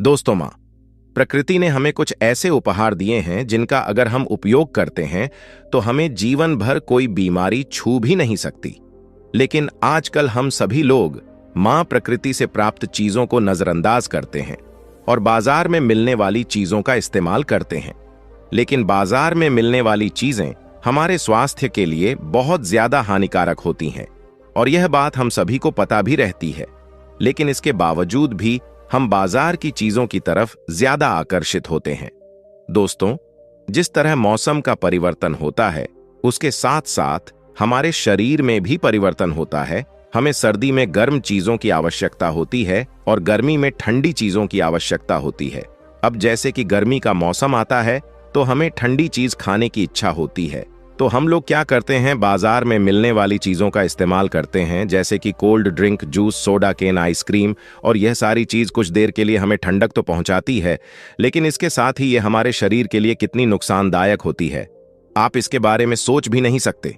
दोस्तों माँ, प्रकृति ने हमें कुछ ऐसे उपहार दिए हैं जिनका अगर हम उपयोग करते हैं तो हमें जीवन भर कोई बीमारी छू भी नहीं सकती। लेकिन आजकल हम सभी लोग माँ प्रकृति से प्राप्त चीजों को नजरअंदाज करते हैं और बाजार में मिलने वाली चीजों का इस्तेमाल करते हैं। लेकिन बाजार में मिलने वाली चीजें हमारे स्वास्थ्य के लिए बहुत ज्यादा हानिकारक होती हैं और यह बात हम सभी को पता भी रहती है। लेकिन इसके बावजूद भी हम बाजार की चीजों की तरफ ज्यादा आकर्षित होते हैं। दोस्तों, जिस तरह मौसम का परिवर्तन होता है उसके साथ साथ हमारे शरीर में भी परिवर्तन होता है। हमें सर्दी में गर्म चीजों की आवश्यकता होती है और गर्मी में ठंडी चीजों की आवश्यकता होती है। अब जैसे कि गर्मी का मौसम आता है तो हमें ठंडी चीज खाने की इच्छा होती है, तो हम लोग क्या करते हैं, बाजार में मिलने वाली चीजों का इस्तेमाल करते हैं, जैसे कि कोल्ड ड्रिंक, जूस, सोडा केन, आइसक्रीम। और यह सारी चीज कुछ देर के लिए हमें ठंडक तो पहुंचाती है, लेकिन इसके साथ ही ये हमारे शरीर के लिए कितनी नुकसानदायक होती है, आप इसके बारे में सोच भी नहीं सकते।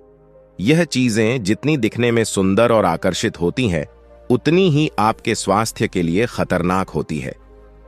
यह चीजें जितनी दिखने में सुंदर और आकर्षित होती हैं, उतनी ही आपके स्वास्थ्य के लिए खतरनाक होती है।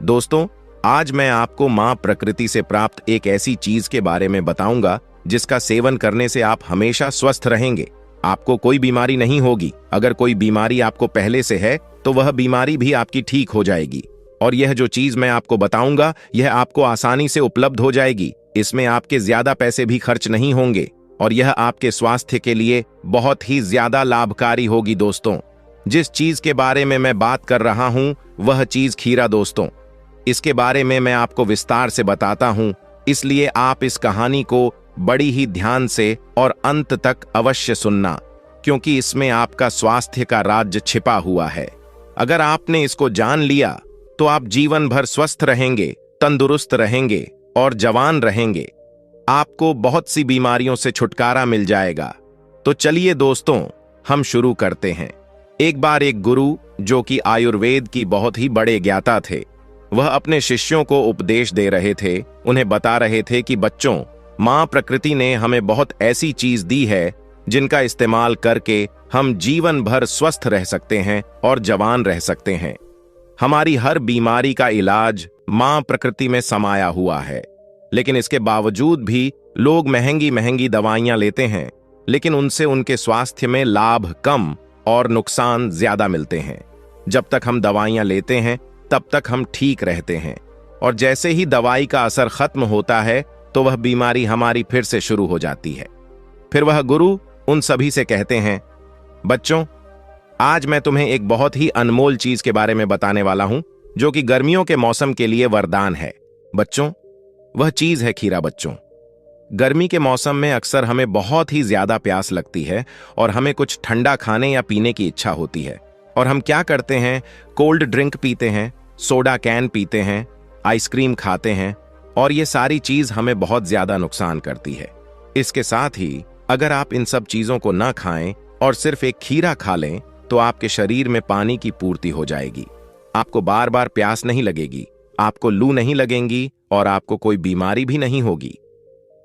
दोस्तों, आज मैं आपको मां प्रकृति से प्राप्त एक ऐसी चीज के बारे में बताऊंगा जिसका सेवन करने से आप हमेशा स्वस्थ रहेंगे। आपको कोई बीमारी नहीं होगी। अगर कोई बीमारी आपको पहले से है तो वह बीमारी भी आपकी ठीक हो जाएगी। और यह जो चीज मैं आपको बताऊंगा यह आपको आसानी से उपलब्ध हो जाएगी। इसमें आपके ज्यादा पैसे भी खर्च नहीं होंगे और यह आपके स्वास्थ्य के लिए बहुत ही ज्यादा लाभकारी होगी। दोस्तों, जिस चीज के बारे में मैं बात कर रहा हूं वह चीज खीरा। दोस्तों, इसके बारे में मैं आपको विस्तार से बताता हूं, इसलिए आप इस कहानी को बड़ी ही ध्यान से और अंत तक अवश्य सुनना, क्योंकि इसमें आपका स्वास्थ्य का राज छिपा हुआ है। अगर आपने इसको जान लिया तो आप जीवन भर स्वस्थ रहेंगे, तंदुरुस्त रहेंगे और जवान रहेंगे। आपको बहुत सी बीमारियों से छुटकारा मिल जाएगा। तो चलिए दोस्तों, हम शुरू करते हैं। एक बार एक गुरु, जो कि आयुर्वेद की बहुत ही बड़े ज्ञाता थे, वह अपने शिष्यों को उपदेश दे रहे थे। उन्हें बता रहे थे कि बच्चों, मां प्रकृति ने हमें बहुत ऐसी चीज दी है जिनका इस्तेमाल करके हम जीवन भर स्वस्थ रह सकते हैं और जवान रह सकते हैं। हमारी हर बीमारी का इलाज मां प्रकृति में समाया हुआ है। लेकिन इसके बावजूद भी लोग महंगी महंगी दवाइयां लेते हैं, लेकिन उनसे उनके स्वास्थ्य में लाभ कम और नुकसान ज्यादा मिलते हैं। जब तक हम दवाइयां लेते हैं तब तक हम ठीक रहते हैं, और जैसे ही दवाई का असर खत्म होता है तो वह बीमारी हमारी फिर से शुरू हो जाती है। फिर वह गुरु उन सभी से कहते हैं, बच्चों, आज मैं तुम्हें एक बहुत ही अनमोल चीज के बारे में बताने वाला हूं, जो कि गर्मियों के मौसम के लिए वरदान है। बच्चों, वह चीज है खीरा। बच्चों, गर्मी के मौसम में अक्सर हमें बहुत ही ज्यादा प्यास लगती है और हमें कुछ ठंडा खाने या पीने की इच्छा होती है, और हम क्या करते हैं, कोल्ड ड्रिंक पीते हैं, सोडा कैन पीते हैं, आइसक्रीम खाते हैं, और ये सारी चीज हमें बहुत ज्यादा नुकसान करती है। इसके साथ ही अगर आप इन सब चीजों को ना खाएं और सिर्फ एक खीरा खा लें तो आपके शरीर में पानी की पूर्ति हो जाएगी। आपको बार बार प्यास नहीं लगेगी, आपको लू नहीं लगेंगी और आपको कोई बीमारी भी नहीं होगी।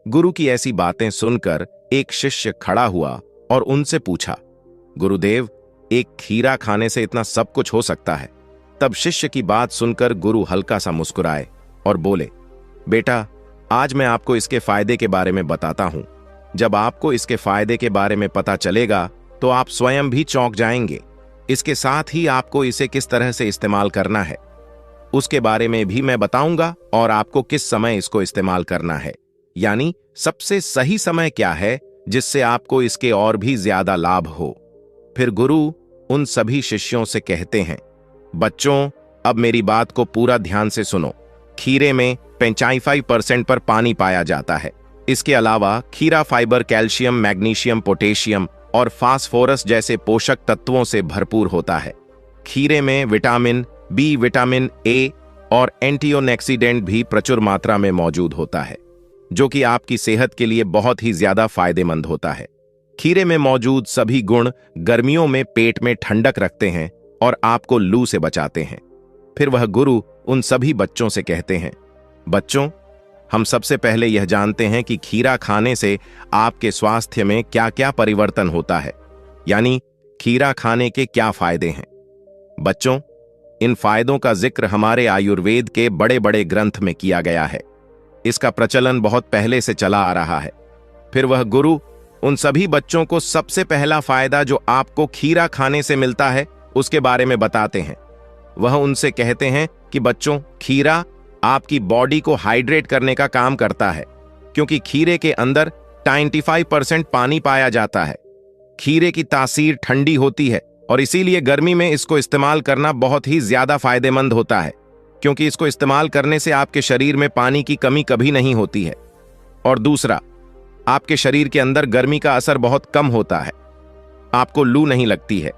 गुरु की ऐसी बातें सुनकर एक शिष्य खड़ा हुआ और उनसे पूछा, गुरुदेव, एक खीरा खाने से इतना सब कुछ हो सकता है? तब शिष्य की बात सुनकर गुरु हल्का सा मुस्कुराए और बोले, बेटा, आज मैं आपको इसके फायदे के बारे में बताता हूं। जब आपको इसके फायदे के बारे में पता चलेगा तो आप स्वयं भी चौंक जाएंगे। इसके साथ ही आपको इसे किस तरह से इस्तेमाल करना है उसके बारे में भी मैं बताऊंगा, और आपको किस समय इसको इस्तेमाल करना है, यानी सबसे सही समय क्या है जिससे आपको इसके और भी ज्यादा लाभ हो। फिर गुरु उन सभी शिष्यों से कहते हैं, बच्चों, अब मेरी बात को पूरा ध्यान से सुनो। खीरे में 55% पर पानी पाया जाता है। इसके अलावा खीरा फाइबर कैल्शियम, मैग्नीशियम, पोटेशियम और फास्फोरस जैसे पोषक तत्वों से भरपूर होता है। खीरे में विटामिन बी, विटामिन ए और एंटीऑक्सीडेंट भी प्रचुर मात्रा में मौजूद होता है, जो कि आपकी सेहत के लिए बहुत ही ज्यादा फायदेमंद होता है। खीरे में मौजूद सभी गुण गर्मियों में पेट में ठंडक रखते हैं और आपको लू से बचाते हैं। फिर वह गुरु उन सभी बच्चों से कहते हैं, बच्चों, हम सबसे पहले यह जानते हैं कि खीरा खाने से आपके स्वास्थ्य में क्या क्या परिवर्तन होता है, यानी खीरा खाने के क्या फायदे हैं। बच्चों, इन फायदों का जिक्र हमारे आयुर्वेद के बड़े बड़े ग्रंथ में किया गया है। इसका प्रचलन बहुत पहले से चला आ रहा है। फिर वह गुरु उन सभी बच्चों को सबसे पहला फायदा जो आपको खीरा खाने से मिलता है उसके बारे में बताते हैं। वह उनसे कहते हैं कि बच्चों, खीरा आपकी बॉडी को हाइड्रेट करने का काम करता है, क्योंकि खीरे के अंदर 95% पानी पाया जाता है। खीरे की तासीर ठंडी होती है और इसीलिए गर्मी में इसको इस्तेमाल करना बहुत ही ज्यादा फायदेमंद होता है, क्योंकि इसको इस्तेमाल करने से आपके शरीर में पानी की कमी कभी नहीं होती है। और दूसरा, आपके शरीर के अंदर गर्मी का असर बहुत कम होता है, आपको लू नहीं लगती है,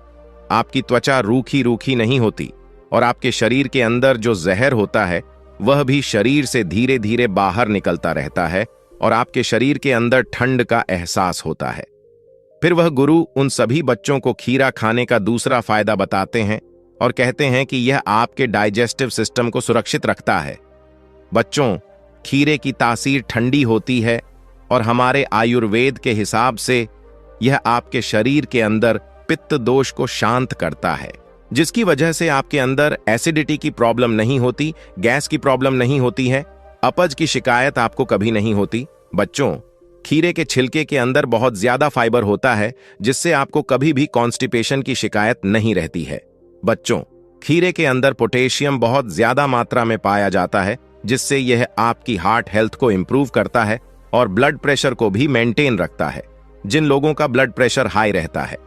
आपकी त्वचा रूखी रूखी नहीं होती और आपके शरीर के अंदर जो जहर होता है वह भी शरीर से धीरे धीरे बाहर निकलता रहता है और आपके शरीर के अंदर ठंड का एहसास होता है। फिर वह गुरु उन सभी बच्चों को खीरा खाने का दूसरा फायदा बताते हैं और कहते हैं कि यह आपके डाइजेस्टिव सिस्टम को सुरक्षित रखता है। बच्चों, खीरे की तासीर ठंडी होती है और हमारे आयुर्वेद के हिसाब से यह आपके शरीर के अंदर पित्त दोष को शांत करता है, जिसकी वजह से आपके अंदर एसिडिटी की प्रॉब्लम नहीं होती, गैस की प्रॉब्लम नहीं होती है, अपच की शिकायत आपको कभी नहीं होती। बच्चों, खीरे के छिलके के अंदर बहुत ज्यादा फाइबर होता है, जिससे आपको कभी भी कॉन्स्टिपेशन की शिकायत नहीं रहती है। बच्चों, खीरे के अंदर पोटेशियम बहुत ज्यादा मात्रा में पाया जाता है, जिससे यह आपकी हार्ट हेल्थ को इंप्रूव करता है और ब्लड प्रेशर को भी मेंटेन रखता है। जिन लोगों का ब्लड प्रेशर हाई रहता है,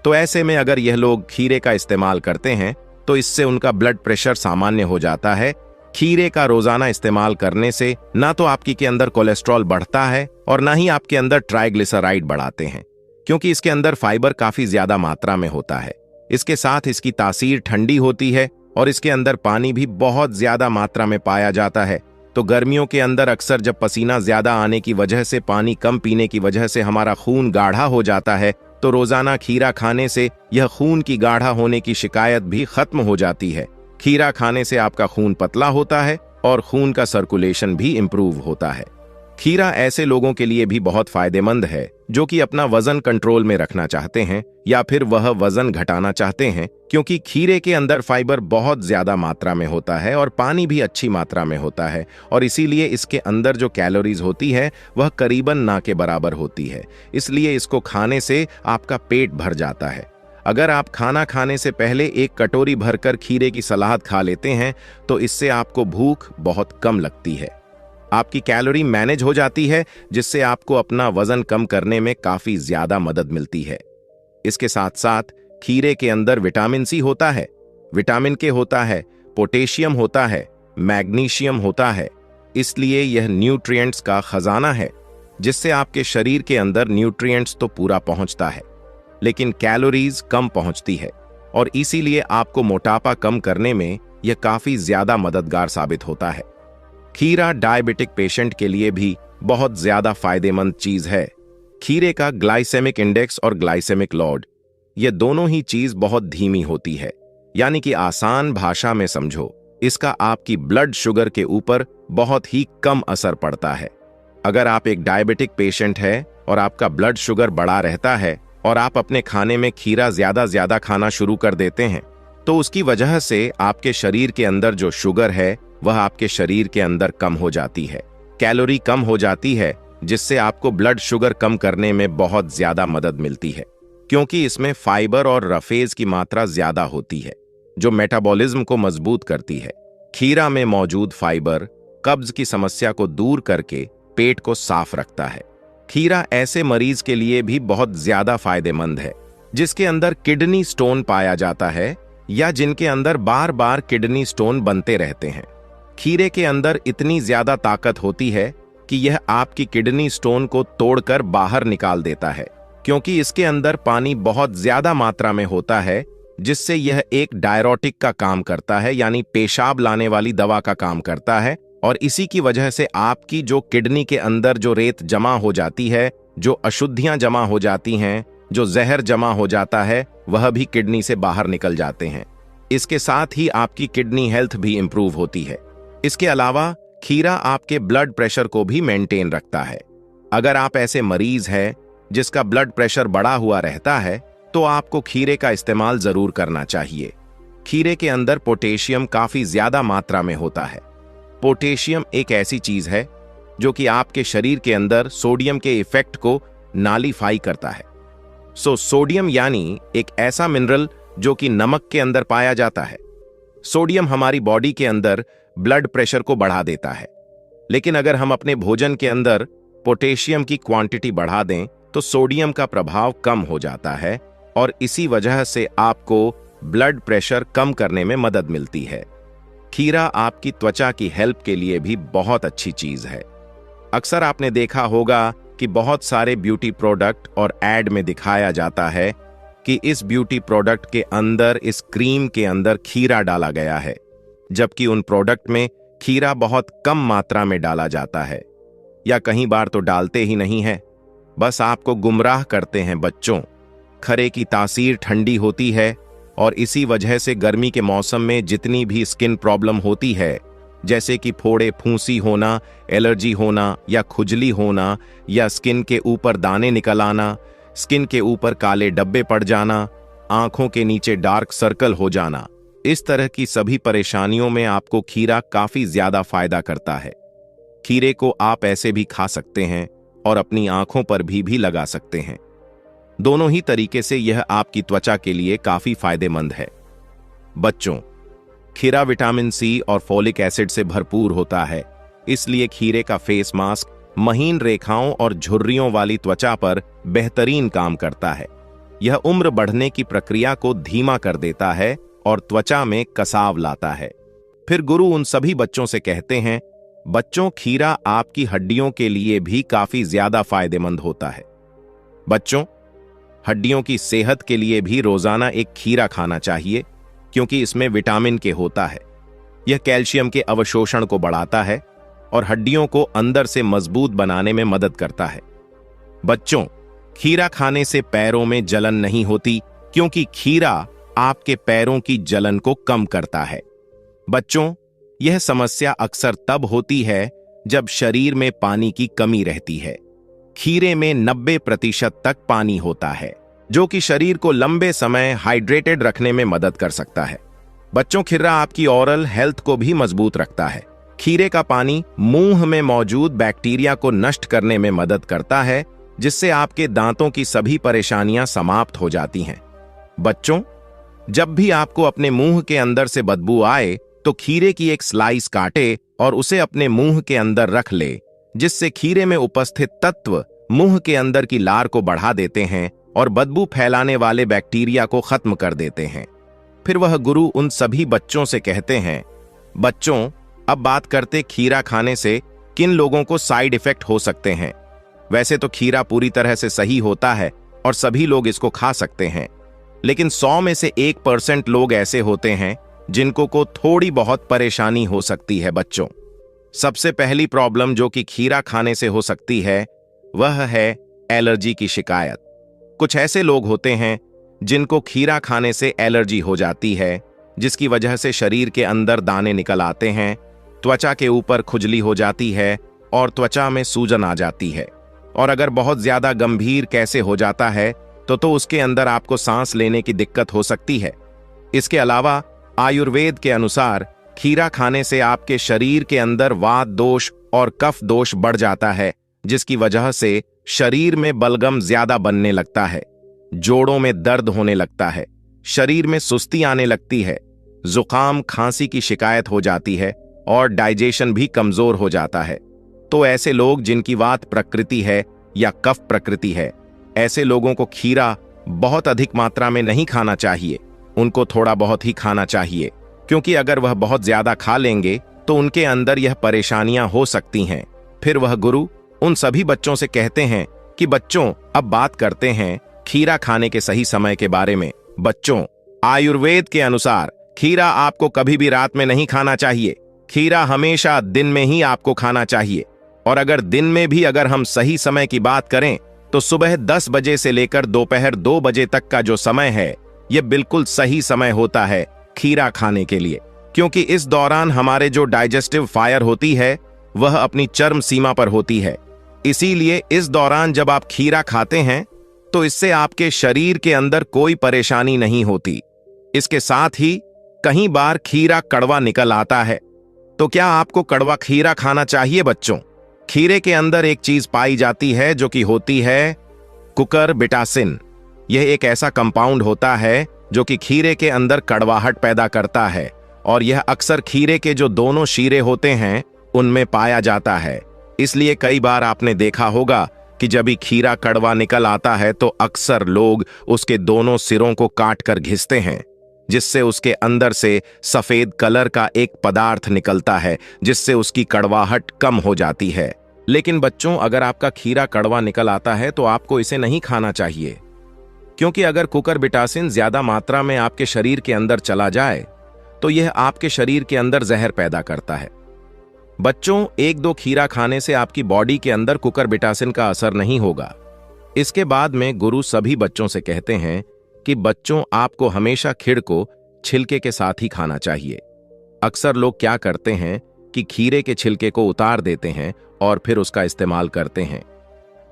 तो ऐसे में अगर यह लोग खीरे का इस्तेमाल करते हैं तो इससे उनका ब्लड प्रेशर सामान्य हो जाता है। खीरे का रोजाना इस्तेमाल करने से ना तो आपकी के अंदर कोलेस्ट्रॉल बढ़ता है और ना ही आपके अंदर ट्राइग्लिसराइड बढ़ाते हैं, क्योंकि इसके अंदर फाइबर काफी ज्यादा मात्रा में होता है। इसके साथ इसकी तासीर ठंडी होती है और इसके अंदर पानी भी बहुत ज्यादा मात्रा में पाया जाता है। तो गर्मियों के अंदर अक्सर जब पसीना ज्यादा आने की वजह से, पानी कम पीने की वजह से हमारा खून गाढ़ा हो जाता है, तो रोजाना खीरा खाने से यह खून की गाढ़ा होने की शिकायत भी खत्म हो जाती है। खीरा खाने से आपका खून पतला होता है और खून का सर्कुलेशन भी इंप्रूव होता है। खीरा ऐसे लोगों के लिए भी बहुत फायदेमंद है जो कि अपना वजन कंट्रोल में रखना चाहते हैं या फिर वह वजन घटाना चाहते हैं, क्योंकि खीरे के अंदर फाइबर बहुत ज्यादा मात्रा में होता है और पानी भी अच्छी मात्रा में होता है और इसीलिए इसके अंदर जो कैलोरीज होती है वह करीबन ना के बराबर होती है। इसलिए इसको खाने से आपका पेट भर जाता है। अगर आप खाना खाने से पहले एक कटोरी भरकर खीरे की सलाद खा लेते हैं तो इससे आपको भूख बहुत कम लगती है, आपकी कैलोरी मैनेज हो जाती है, जिससे आपको अपना वजन कम करने में काफी ज्यादा मदद मिलती है। इसके साथ साथ खीरे के अंदर विटामिन सी होता है, विटामिन के होता है, पोटेशियम होता है, मैग्नीशियम होता है। इसलिए यह न्यूट्रिएंट्स का खजाना है, जिससे आपके शरीर के अंदर न्यूट्रिएंट्स तो पूरा पहुंचता है लेकिन कैलोरीज कम पहुंचती है और इसीलिए आपको मोटापा कम करने में यह काफी ज्यादा मददगार साबित होता है। खीरा डायबिटिक पेशेंट के लिए भी बहुत ज्यादा फायदेमंद चीज है। खीरे का ग्लाइसेमिक इंडेक्स और ग्लाइसेमिक लोड, ये दोनों ही चीज बहुत धीमी होती है, यानी कि आसान भाषा में समझो, इसका आपकी ब्लड शुगर के ऊपर बहुत ही कम असर पड़ता है। अगर आप एक डायबिटिक पेशेंट है और आपका ब्लड शुगर बढ़ा रहता है और आप अपने खाने में खीरा ज्यादा खाना शुरू कर देते हैं, तो उसकी वजह से आपके शरीर के अंदर जो शुगर है वह आपके शरीर के अंदर कम हो जाती है, कैलोरी कम हो जाती है, जिससे आपको ब्लड शुगर कम करने में बहुत ज्यादा मदद मिलती है, क्योंकि इसमें फाइबर और रफेज की मात्रा ज्यादा होती है जो मेटाबॉलिज्म को मजबूत करती है। खीरा में मौजूद फाइबर कब्ज की समस्या को दूर करके पेट को साफ रखता है। खीरा ऐसे मरीज के लिए भी बहुत ज्यादा फायदेमंद है जिसके अंदर किडनी स्टोन पाया जाता है या जिनके अंदर बार बार किडनी स्टोन बनते रहते हैं। खीरे के अंदर इतनी ज्यादा ताकत होती है कि यह आपकी किडनी स्टोन को तोड़कर बाहर निकाल देता है, क्योंकि इसके अंदर पानी बहुत ज्यादा मात्रा में होता है, जिससे यह एक डायरोटिक का काम करता है, यानी पेशाब लाने वाली दवा का काम करता है। और इसी की वजह से आपकी जो किडनी के अंदर जो रेत जमा हो जाती है, जो अशुद्धियां जमा हो जाती हैं, जो जहर जमा हो जाता है, वह भी किडनी से बाहर निकल जाते हैं। इसके साथ ही आपकी किडनी हेल्थ भी इंप्रूव होती है। इसके अलावा खीरा आपके ब्लड प्रेशर को भी मेंटेन रखता है। अगर आप ऐसे मरीज हैं जिसका ब्लड प्रेशर बढ़ा हुआ रहता है, तो आपको खीरे का इस्तेमाल जरूर करना चाहिए। खीरे के अंदर पोटेशियम काफी ज्यादा मात्रा में होता है। पोटेशियम एक ऐसी चीज है जो कि आपके शरीर के अंदर सोडियम के इफेक्ट को नालीफाई करता है। सोडियम यानी एक ऐसा मिनरल जो कि नमक के अंदर पाया जाता है। सोडियम हमारी बॉडी के अंदर ब्लड प्रेशर को बढ़ा देता है, लेकिन अगर हम अपने भोजन के अंदर पोटेशियम की क्वांटिटी बढ़ा दें तो सोडियम का प्रभाव कम हो जाता है और इसी वजह से आपको ब्लड प्रेशर कम करने में मदद मिलती है। खीरा आपकी त्वचा की हेल्प के लिए भी बहुत अच्छी चीज है। अक्सर आपने देखा होगा कि बहुत सारे ब्यूटी प्रोडक्ट और एड में दिखाया जाता है कि इस ब्यूटी प्रोडक्ट के अंदर, इस क्रीम के अंदर खीरा डाला गया है, जबकि उन प्रोडक्ट में खीरा बहुत कम मात्रा में डाला जाता है, या कई बार तो डालते ही नहीं है, बस आपको गुमराह करते हैं। बच्चों, खरे की तासीर ठंडी होती है और इसी वजह से गर्मी के मौसम में जितनी भी स्किन प्रॉब्लम होती है, जैसे कि फोड़े, फूंसी होना, एलर्जी होना या खुजली होना, या स्किन के ऊपर दाने निकल आना, स्किन के ऊपर काले डब्बे पड़ जाना, आंखों के नीचे डार्क सर्कल हो जाना, इस तरह की सभी परेशानियों में आपको खीरा काफी ज्यादा फायदा करता है। खीरे को आप ऐसे भी खा सकते हैं और अपनी आंखों पर भी लगा सकते हैं। दोनों ही तरीके से यह आपकी त्वचा के लिए काफी फायदेमंद है। बच्चों, खीरा विटामिन सी और फोलिक एसिड से भरपूर होता है, इसलिए खीरे का फेस मास्क महीन रेखाओं और झुर्रियों वाली त्वचा पर बेहतरीन काम करता है। यह उम्र बढ़ने की प्रक्रिया को धीमा कर देता है और त्वचा में कसाव लाता है। फिर गुरु उन सभी बच्चों से कहते हैं, बच्चों, खीरा आपकी हड्डियों के लिए भी काफी ज्यादा फायदेमंद होता है। बच्चों, हड्डियों की सेहत के लिए भी रोजाना एक खीरा खाना चाहिए, क्योंकि इसमें विटामिन के होता है। यह कैल्शियम के अवशोषण को बढ़ाता है और हड्डियों को अंदर से मजबूत बनाने में मदद करता है। बच्चों, खीरा खाने से पैरों में जलन नहीं होती, क्योंकि खीरा आपके पैरों की जलन को कम करता है। बच्चों, यह समस्या अक्सर तब होती है जब शरीर में पानी की कमी रहती है। खीरे में 90% तक पानी होता है, जो कि शरीर को लंबे समय हाइड्रेटेड रखने में मदद कर सकता है। बच्चों, खीरा आपकी ओरल हेल्थ को भी मजबूत रखता है। खीरे का पानी मुंह में मौजूद बैक्टीरिया को नष्ट करने में मदद करता है, जिससे आपके दांतों की सभी परेशानियां समाप्त हो जाती हैं। बच्चों, जब भी आपको अपने मुंह के अंदर से बदबू आए तो खीरे की एक स्लाइस काटे और उसे अपने मुंह के अंदर रख ले, जिससे खीरे में उपस्थित तत्व मुंह के अंदर की लार को बढ़ा देते हैं और बदबू फैलाने वाले बैक्टीरिया को खत्म कर देते हैं। फिर वह गुरु उन सभी बच्चों से कहते हैं, बच्चों, अब बात करते खीरा खाने से किन लोगों को साइड इफेक्ट हो सकते हैं। वैसे तो खीरा पूरी तरह से सही होता है और सभी लोग इसको खा सकते हैं, लेकिन 100 में से 1% लोग ऐसे होते हैं जिनको को थोड़ी बहुत परेशानी हो सकती है। बच्चों, सबसे पहली प्रॉब्लम जो कि खीरा खाने से हो सकती है वह है एलर्जी की शिकायत। कुछ ऐसे लोग होते हैं जिनको खीरा खाने से एलर्जी हो जाती है, जिसकी वजह से शरीर के अंदर दाने निकल आते हैं, त्वचा के ऊपर खुजली हो जाती है और त्वचा में सूजन आ जाती है। और अगर बहुत ज्यादा गंभीर कैसे हो जाता है तो उसके अंदर आपको सांस लेने की दिक्कत हो सकती है। इसके अलावा आयुर्वेद के अनुसार खीरा खाने से आपके शरीर के अंदर वात दोष और कफ दोष बढ़ जाता है, जिसकी वजह से शरीर में बलगम ज्यादा बनने लगता है, जोड़ों में दर्द होने लगता है, शरीर में सुस्ती आने लगती है, जुकाम खांसी की शिकायत हो जाती है और डाइजेशन भी कमजोर हो जाता है। तो ऐसे लोग जिनकी वात प्रकृति है या कफ प्रकृति है, ऐसे लोगों को खीरा बहुत अधिक मात्रा में नहीं खाना चाहिए। उनको थोड़ा बहुत ही खाना चाहिए, क्योंकि अगर वह बहुत ज्यादा खा लेंगे तो उनके अंदर यह परेशानियां हो सकती हैं। फिर वह गुरु उन सभी बच्चों से कहते हैं कि बच्चों, अब बात करते हैं खीरा खाने के सही समय के बारे में। बच्चों, आयुर्वेद के अनुसार खीरा आपको कभी भी रात में नहीं खाना चाहिए। खीरा हमेशा दिन में ही आपको खाना चाहिए। और अगर दिन में भी अगर हम सही समय की बात करें तो सुबह 10 बजे से लेकर दोपहर 2 बजे तक का जो समय है, यह बिल्कुल सही समय होता है खीरा खाने के लिए, क्योंकि इस दौरान हमारे जो डाइजेस्टिव फायर होती है वह अपनी चरम सीमा पर होती है। इसीलिए इस दौरान जब आप खीरा खाते हैं तो इससे आपके शरीर के अंदर कोई परेशानी नहीं होती। इसके साथ ही कई बार खीरा कड़वा निकल आता है। तो क्या आपको कड़वा खीरा खाना चाहिए बच्चों? खीरे के अंदर एक चीज पाई जाती है जो कि होती है कुकुरबिटासिन। यह एक ऐसा कंपाउंड होता है जो कि खीरे के अंदर कड़वाहट पैदा करता है और यह अक्सर खीरे के जो दोनों शीरे होते हैं उनमें पाया जाता है। इसलिए कई बार आपने देखा होगा कि जब भी खीरा कड़वा निकल आता है तो अक्सर लोग उसके दोनों सिरों को काट कर घिसते हैं, जिससे उसके अंदर से सफेद कलर का एक पदार्थ निकलता है जिससे उसकी कड़वाहट कम हो जाती है। लेकिन बच्चों, अगर आपका खीरा कड़वा निकल आता है तो आपको इसे नहीं खाना चाहिए, क्योंकि अगर कुकुरबिटासिन ज्यादा मात्रा में आपके शरीर के अंदर चला जाए तो यह आपके शरीर के अंदर जहर पैदा करता है। बच्चों, 1-2 खीरा खाने से आपकी बॉडी के अंदर कुकुरबिटासिन का असर नहीं होगा। इसके बाद में गुरु सभी बच्चों से कहते हैं कि बच्चों, आपको हमेशा खीर को छिलके के साथ ही खाना चाहिए। अक्सर लोग क्या करते हैं कि खीरे के छिलके को उतार देते हैं और फिर उसका इस्तेमाल करते हैं।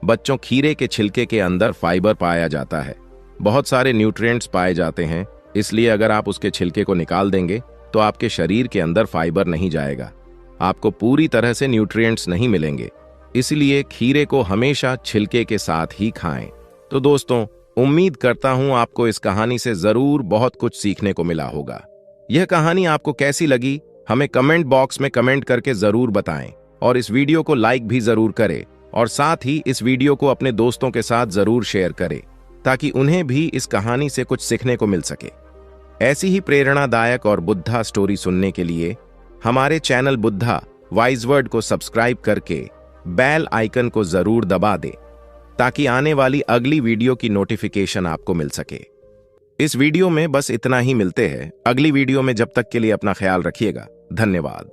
बच्चों, खीरे के छिलके के अंदर फाइबर पाया जाता है, बहुत सारे न्यूट्रिएंट्स पाए जाते हैं। इसलिए अगर आप उसके छिलके को निकाल देंगे तो आपके शरीर के अंदर फाइबर नहीं जाएगा, आपको पूरी तरह से न्यूट्रिएंट्स नहीं मिलेंगे। इसलिए खीरे को हमेशा छिलके के साथ ही खाएं। तो दोस्तों, उम्मीद करता हूं आपको इस कहानी से जरूर बहुत कुछ सीखने को मिला होगा। यह कहानी आपको कैसी लगी हमें कमेंट बॉक्स में कमेंट करके जरूर बताएं और इस वीडियो को लाइक भी जरूर करें और साथ ही इस वीडियो को अपने दोस्तों के साथ जरूर शेयर करें ताकि उन्हें भी इस कहानी से कुछ सीखने को मिल सके। ऐसी ही प्रेरणादायक और बुद्धा स्टोरी सुनने के लिए हमारे चैनल बुद्धा वाइज वर्ड को सब्सक्राइब करके बेल आइकन को जरूर दबा दें ताकि आने वाली अगली वीडियो की नोटिफिकेशन आपको मिल सके। इस वीडियो में बस इतना ही, मिलते हैं अगली वीडियो में। जब तक के लिए अपना ख्याल रखिएगा। धन्यवाद।